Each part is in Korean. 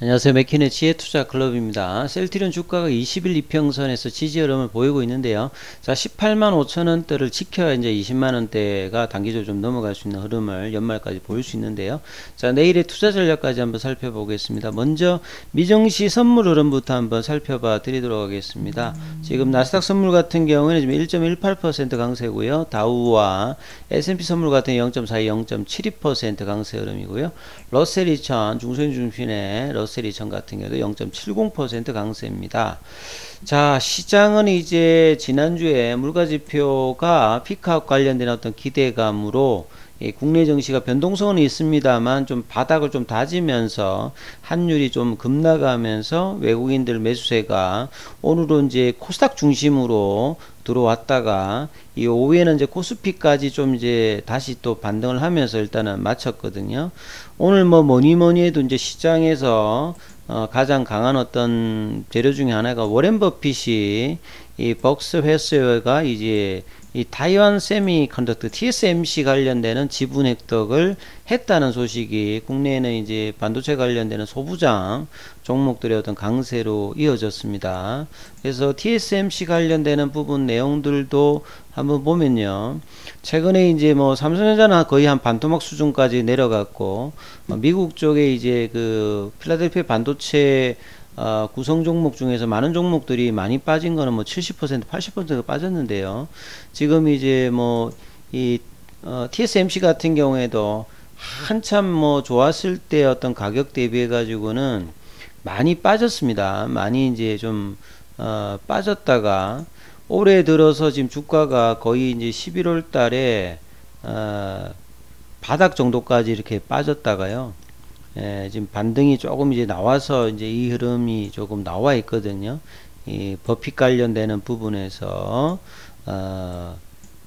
안녕하세요. 맥킨의 지혜투자클럽입니다. 셀트리온 주가가 20일 이평선에서 지지 흐름을 보이고 있는데요. 자, 18만 5천원대를 지켜야 이제 20만원대가 단기적으로 좀 넘어갈 수 있는 흐름을 연말까지 보일 수 있는데요. 자, 내일의 투자 전략까지 한번 살펴보겠습니다. 먼저 미정시 선물 흐름부터 한번 살펴봐 드리도록 하겠습니다. 지금 나스닥 선물 같은 경우에는 지금 1.18% 강세고요. 다우와 S&P 선물 같은 0.42, 0.72% 강세 흐름이고요. 러셀 2000 중소형 중심의 러셀 2000 같은 경우도 0.70% 강세입니다. 자, 시장은 이제 지난주에 물가지표가 피크아웃 관련된 어떤 기대감으로 국내 증시가 변동성은 있습니다만 좀 바닥을 좀 다지면서 환율이 좀 급락하면서 외국인들 매수세가 오늘은 이제 코스닥 중심으로 들어왔다가 이 오후에는 이제 코스피까지 좀 이제 다시 또 반등을 하면서 일단은 마쳤거든요. 오늘 뭐 뭐니 해도 이제 시장에서 가장 강한 어떤 재료 중에 하나가 워렌 버핏이 이 벅스 회수가 이제 이 타이완 세미컨덕터 TSMC 관련되는 지분 획득을 했다는 소식이 국내에는 이제 반도체 관련되는 소부장 종목들의 어떤 강세로 이어졌습니다. 그래서 TSMC 관련되는 부분 내용들도 한번 보면요. 최근에 이제 뭐 삼성전자는 거의 한 반토막 수준까지 내려갔고, 미국 쪽에 이제 그 필라델피아 반도체 구성 종목 중에서 많은 종목들이 많이 빠진 거는 뭐 70%, 80%가 빠졌는데요. 지금 이제 뭐 이 TSMC 같은 경우에도 한참 뭐 좋았을 때 어떤 가격 대비해 가지고는 많이 빠졌습니다. 많이 이제 좀 빠졌다가 올해 들어서 지금 주가가 거의 이제 11월 달에 바닥 정도까지 이렇게 빠졌다가요. 지금 반등이 조금 이제 나와서 이제 이 흐름이 조금 나와 있거든요. 이 버핏 관련되는 부분에서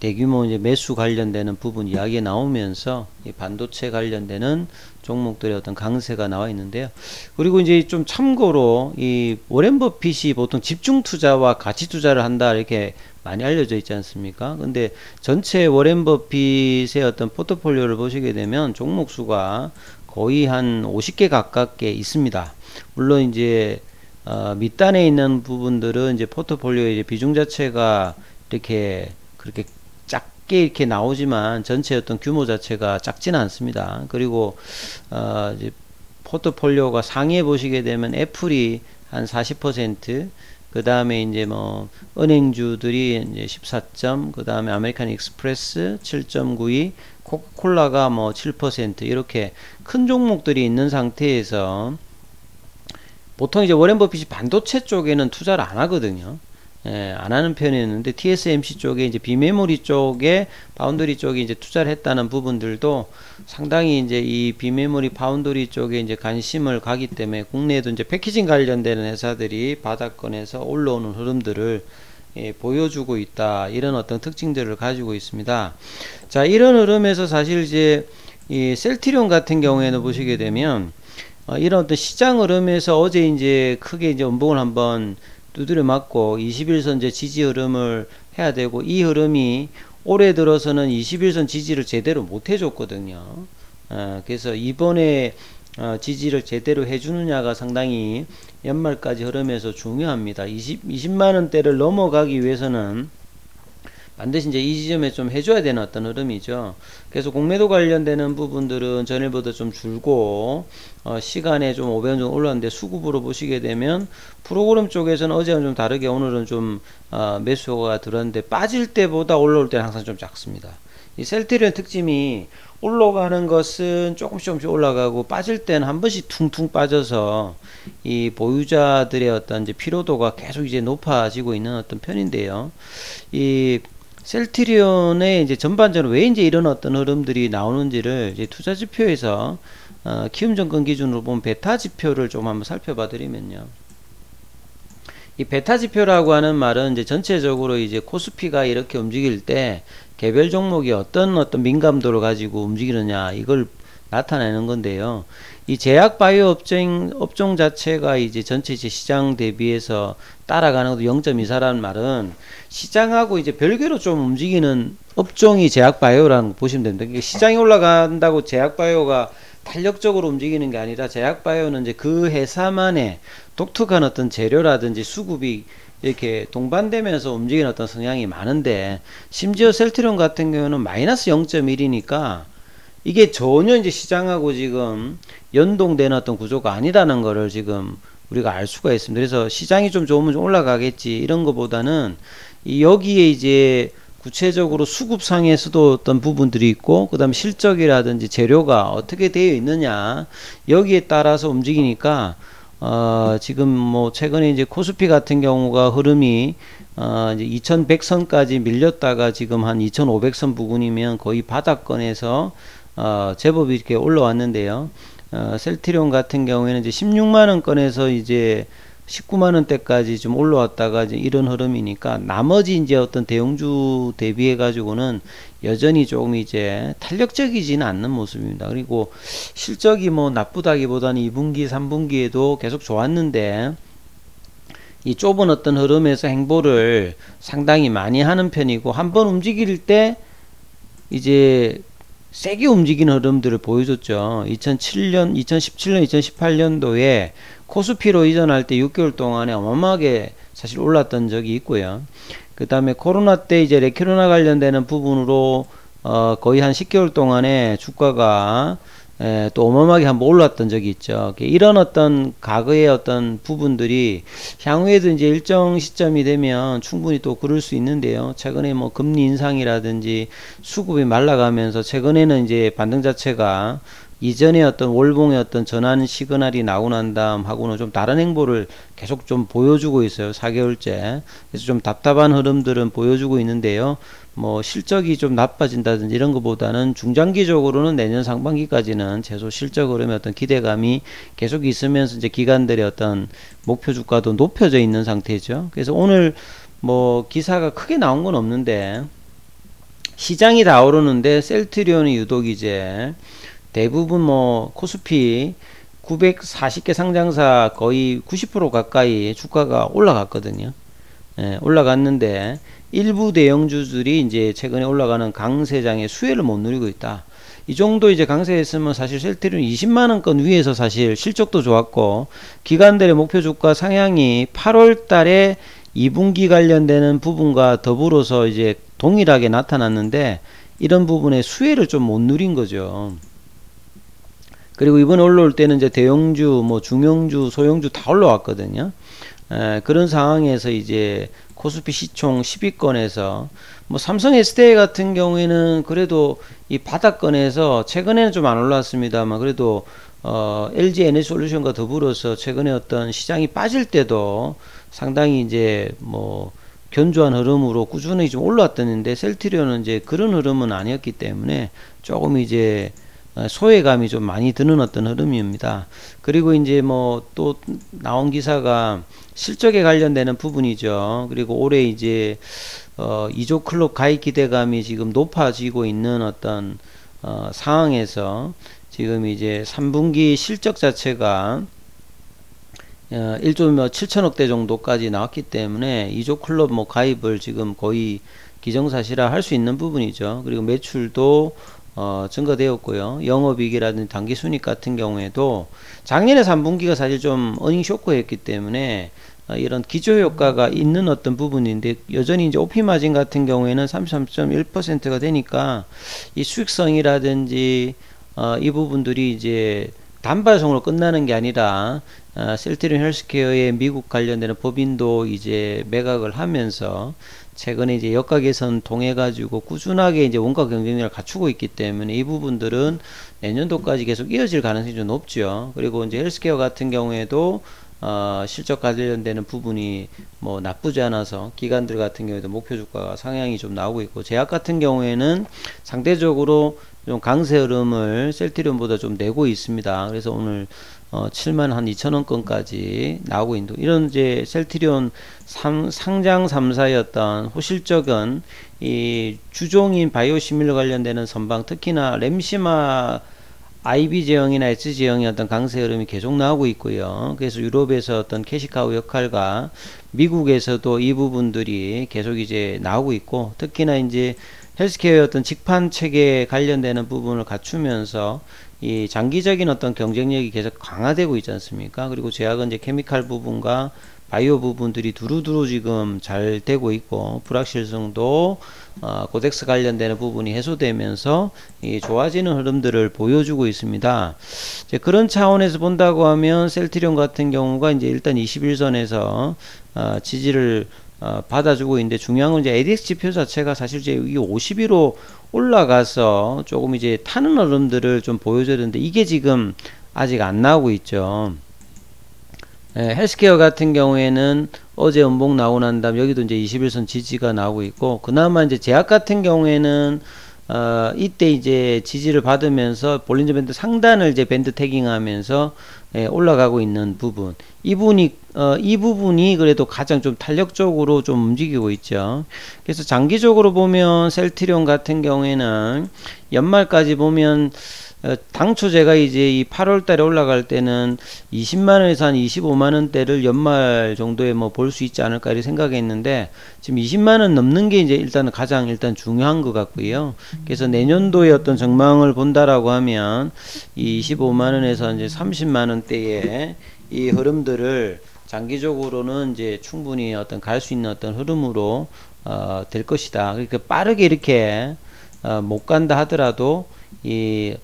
대규모 이제 매수 관련되는 부분 이야기 나오면서 이 반도체 관련되는 종목들의 어떤 강세가 나와 있는데요. 그리고 이제 좀 참고로 이 워렌 버핏이 보통 집중 투자와 가치 투자를 한다 이렇게 많이 알려져 있지 않습니까? 근데 전체 워렌 버핏의 어떤 포트폴리오를 보시게 되면 종목 수가 거의 한 50개 가깝게 있습니다. 물론 이제 밑단에 있는 부분들은 이제 포트폴리오의 이제 비중 자체가 이렇게 그렇게 작게 이렇게 나오지만 전체 어떤 규모 자체가 작지는 않습니다. 그리고 이제 포트폴리오가 상위에 보시게 되면 애플이 한 40%, 그 다음에 이제 뭐 은행주들이 이제 14점, 그 다음에 아메리칸 익스프레스 7.92, 코카콜라가 뭐 7% 이렇게 큰 종목들이 있는 상태에서 보통 이제 워렌 버핏이 반도체 쪽에는 투자를 안 하거든요. 안 하는 편이었는데 TSMC 쪽에 이제 비메모리 쪽에 파운드리 쪽에 이제 투자를 했다는 부분들도 상당히 이제 이 비메모리 파운드리 쪽에 이제 관심을 가기 때문에 국내에도 이제 패키징 관련되는 회사들이 바닥권에서 올라오는 흐름들을 보여주고 있다. 이런 어떤 특징들을 가지고 있습니다. 자, 이런 흐름에서 사실 이제 이 셀트리온 같은 경우에는 보시게 되면 이런 어떤 시장 흐름에서 어제 이제 크게 이제 음봉을 한번 두드려 맞고 21선 이제 지지 흐름을 해야 되고, 이 흐름이 올해 들어서는 21선 지지를 제대로 못 해줬거든요. 그래서 이번에 지지를 제대로 해주느냐가 상당히 연말까지 흐름에서 중요합니다. 20만원대를 넘어가기 위해서는 반드시 이제 이 지점에 좀 해줘야 되는 어떤 흐름이죠. 그래서 공매도 관련되는 부분들은 전일보다 좀 줄고 시간에 좀 500원 정도 올랐는데, 수급으로 보시게 되면 프로그램 쪽에서는 어제는 좀 다르게 오늘은 좀 매수가 들었는데 빠질 때보다 올라올 때는 항상 좀 작습니다. 이 셀트리온 특징이 올라가는 것은 조금씩 올라가고 빠질 때는 한 번씩 퉁퉁 빠져서 이 보유자들의 어떤 이제 피로도가 계속 이제 높아지고 있는 어떤 편인데요. 이 셀트리온의 이제 전반적으로 왜 이제 이런 어떤 흐름들이 나오는지를 이제 투자 지표에서 키움 정권 기준으로 보면 베타 지표를 좀 한번 살펴봐 드리면요. 이 베타 지표라고 하는 말은 이제 전체적으로 이제 코스피가 이렇게 움직일 때 개별 종목이 어떤 민감도를 가지고 움직이느냐 이걸 나타내는 건데요. 이 제약 바이오 업종 자체가 이제 전체 시장 대비해서 따라가는 것도 0.24라는 말은 시장하고 이제 별개로 좀 움직이는 업종이 제약 바이오라는 거 보시면 됩니다. 시장이 올라간다고 제약 바이오가 탄력적으로 움직이는 게 아니라 제약바이오는 이제 그 회사만의 독특한 어떤 재료라든지 수급이 이렇게 동반되면서 움직이는 어떤 성향이 많은데, 심지어 셀트리온 같은 경우는 마이너스 0.1이니까 이게 전혀 이제 시장하고 지금 연동되는 어떤 구조가 아니라는 거를 지금 우리가 알 수가 있습니다. 그래서 시장이 좀 좋으면 좀 올라가겠지 이런 것보다는 여기에 이제 구체적으로 수급상에서도 어떤 부분들이 있고, 그 다음에 실적이라든지 재료가 어떻게 되어 있느냐, 여기에 따라서 움직이니까 지금 뭐 최근에 이제 코스피 같은 경우가 흐름이 이제 2100선까지 밀렸다가 지금 한 2500선 부근이면 거의 바닥권에서 제법 이렇게 올라왔는데요. 셀트리온 같은 경우에는 이제 16만원권에서 이제 19만원대까지 좀 올라왔다가 이제 이런 흐름이니까, 나머지 이제 어떤 대형주 대비해 가지고는 여전히 조금 이제 탄력적이지는 않는 모습입니다. 그리고 실적이 뭐 나쁘다기보다는 2분기 3분기에도 계속 좋았는데, 이 좁은 어떤 흐름에서 행보를 상당히 많이 하는 편이고, 한번 움직일 때 이제 세게 움직이는 흐름들을 보여줬죠. 2017년, 2018년도에 코스피로 이전할 때 6개월 동안에 어마어마하게 사실 올랐던 적이 있고요. 그 다음에 코로나 때 이제 레퀴로나 관련되는 부분으로 거의 한 10개월 동안에 주가가 또 어마어마하게 한번 올랐던 적이 있죠. 이런 어떤 과거의 어떤 부분들이 향후에도 이제 일정 시점이 되면 충분히 또 그럴 수 있는데요. 최근에 뭐 금리 인상이라든지 수급이 말라가면서 최근에는 이제 반등 자체가 이전에 어떤 월봉의 어떤 전환 시그널이 나오고 난 다음 하고는 좀 다른 행보를 계속 좀 보여주고 있어요. 4개월째. 그래서 좀 답답한 흐름들은 보여주고 있는데요. 뭐 실적이 좀 나빠진다든지 이런 것보다는 중장기적으로는 내년 상반기까지는 최소 실적 흐름의 어떤 기대감이 계속 있으면서 이제 기관들의 어떤 목표 주가도 높여져 있는 상태죠. 그래서 오늘 뭐 기사가 크게 나온 건 없는데, 시장이 다 오르는데 셀트리온이 유독 이제 대부분 뭐 코스피 940개 상장사 거의 90% 가까이 주가가 올라갔거든요. 올라갔는데 일부 대형주들이 이제 최근에 올라가는 강세장의 수혜를 못 누리고 있다. 이 정도 이제 강세했으면 사실 셀트리온 20만원권 위에서 사실 실적도 좋았고, 기관들의 목표 주가 상향이 8월 달에 2분기 관련되는 부분과 더불어서 이제 동일하게 나타났는데, 이런 부분에 수혜를 좀 못 누린 거죠. 그리고 이번에 올라올 때는 이제 대형주, 뭐 중형주, 소형주 다 올라왔거든요. 그런 상황에서 이제 코스피 시총 10위권에서 뭐 삼성 SDI 같은 경우에는 그래도 이 바닥권에서 최근에는 좀 안 올랐습니다만, 그래도 LG 에너지솔루션과 더불어서 최근에 어떤 시장이 빠질 때도 상당히 이제 뭐 견조한 흐름으로 꾸준히 좀 올라왔던데, 셀트리온은 이제 그런 흐름은 아니었기 때문에 조금 이제 소외감이 좀 많이 드는 어떤 흐름입니다. 그리고 이제 뭐 또 나온 기사가 실적에 관련되는 부분이죠. 그리고 올해 이제 2조 클럽 가입 기대감이 지금 높아지고 있는 어떤 상황에서 지금 이제 3분기 실적 자체가 1조 7천억대 정도까지 나왔기 때문에 2조 클럽 뭐 가입을 지금 거의 기정사실화 할 수 있는 부분이죠. 그리고 매출도 증가되었고요. 영업이익이라든지 당기순이익 같은 경우에도 작년에 3분기가 사실 좀 어닝 쇼크였기 때문에 이런 기저효과가 있는 어떤 부분인데, 여전히 이제 오피마진 같은 경우에는 33.1%가 되니까 이 수익성이라든지 이 부분들이 이제 단발성으로 끝나는 게 아니라 셀트리온 헬스케어의 미국 관련되는 법인도 이제 매각을 하면서 최근에 이제 여가 개선 통해 가지고 꾸준하게 이제 원가 경쟁력을 갖추고 있기 때문에 이 부분들은 내년도까지 계속 이어질 가능성이 좀 높죠. 그리고 이제 헬스케어 같은 경우에도 실적 관련되는 부분이 뭐 나쁘지 않아서 기관들 같은 경우에도 목표 주가가 상향이 좀 나오고 있고, 제약 같은 경우에는 상대적으로 좀 강세 흐름을 셀트리온보다 좀 내고 있습니다. 그래서 오늘 7만 한 2천원권까지 나오고 있는, 이런 이제 셀트리온 상장 3사였던 호실적인 이 주종인 바이오시밀러 관련되는 선방, 특히나 램시마 IB 제형이나 S 제형의 어떤 강세 흐름이 계속 나오고 있고요. 그래서 유럽에서 어떤 캐시카우 역할과 미국에서도 이 부분들이 계속 이제 나오고 있고, 특히나 이제 헬스케어의 어떤 직판 체계에 관련되는 부분을 갖추면서 이 장기적인 어떤 경쟁력이 계속 강화되고 있지 않습니까? 그리고 제약은 이제 케미칼 부분과 바이오 부분들이 두루두루 지금 잘 되고 있고, 불확실성도 고덱스 관련되는 부분이 해소되면서 이 좋아지는 흐름들을 보여주고 있습니다. 이제 그런 차원에서 본다고 하면 셀트리온 같은 경우가 이제 일단 21선에서 지지를 받아주고 있는데, 중요한 건 이제 ADX 지표 자체가 사실 이제 이 50위로 올라가서 조금 이제 타는 흐름들을 좀 보여줘야 되는데, 이게 지금 아직 안 나오고 있죠. 헬스케어 같은 경우에는 어제 음봉 나오고 난 다음 여기도 이제 21선 지지가 나오고 있고, 그나마 이제 제약 같은 경우에는 이때 이제 지지를 받으면서 볼린저 밴드 상단을 이제 밴드 태깅하면서 올라가고 있는 부분, 이 부분이 그래도 가장 좀 탄력적으로 좀 움직이고 있죠. 그래서 장기적으로 보면 셀트리온 같은 경우에는 연말까지 보면 당초 제가 이제 이 8월 달에 올라갈 때는 20만원에서 한 25만원대를 연말 정도에 뭐 볼 수 있지 않을까 이렇게 생각했는데, 지금 20만원 넘는 게 이제 일단은 가장 일단 중요한 것 같고요. 그래서 내년도의 어떤 전망을 본다라고 하면 이 25만원에서 이제 30만원대의 이 흐름들을 장기적으로는 이제 충분히 어떤 갈 수 있는 어떤 흐름으로 될 것이다. 그러니까 빠르게 이렇게 못 간다 하더라도 이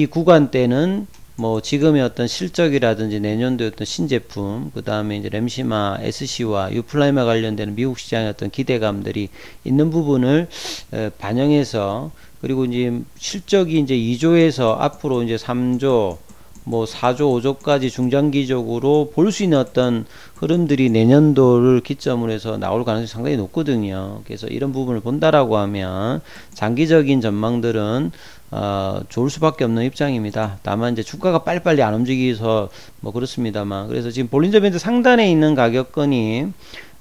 구간대는 뭐 지금의 어떤 실적이라든지 내년도의 어떤 신제품, 그 다음에 이제 램시마, SC와 유플라이마 관련되는 미국 시장의 어떤 기대감들이 있는 부분을 반영해서, 그리고 이제 실적이 이제 2조에서 앞으로 이제 3조, 뭐 4조, 5조까지 중장기적으로 볼 수 있는 어떤 흐름들이 내년도를 기점으로 해서 나올 가능성이 상당히 높거든요. 그래서 이런 부분을 본다라고 하면 장기적인 전망들은 좋을 수밖에 없는 입장입니다. 다만 이제 주가가 빨리빨리 안 움직여서 뭐 그렇습니다만, 그래서 지금 볼린저 밴드 상단에 있는 가격권이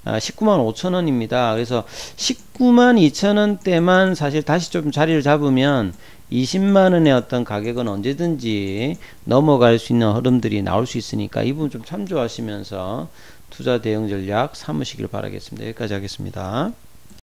195,000원입니다. 그래서 192,000원대만 사실 다시 좀 자리를 잡으면 20만원의 어떤 가격은 언제든지 넘어갈 수 있는 흐름들이 나올 수 있으니까 이 부분 좀 참조하시면서 투자 대응 전략 삼으시길 바라겠습니다. 여기까지 하겠습니다.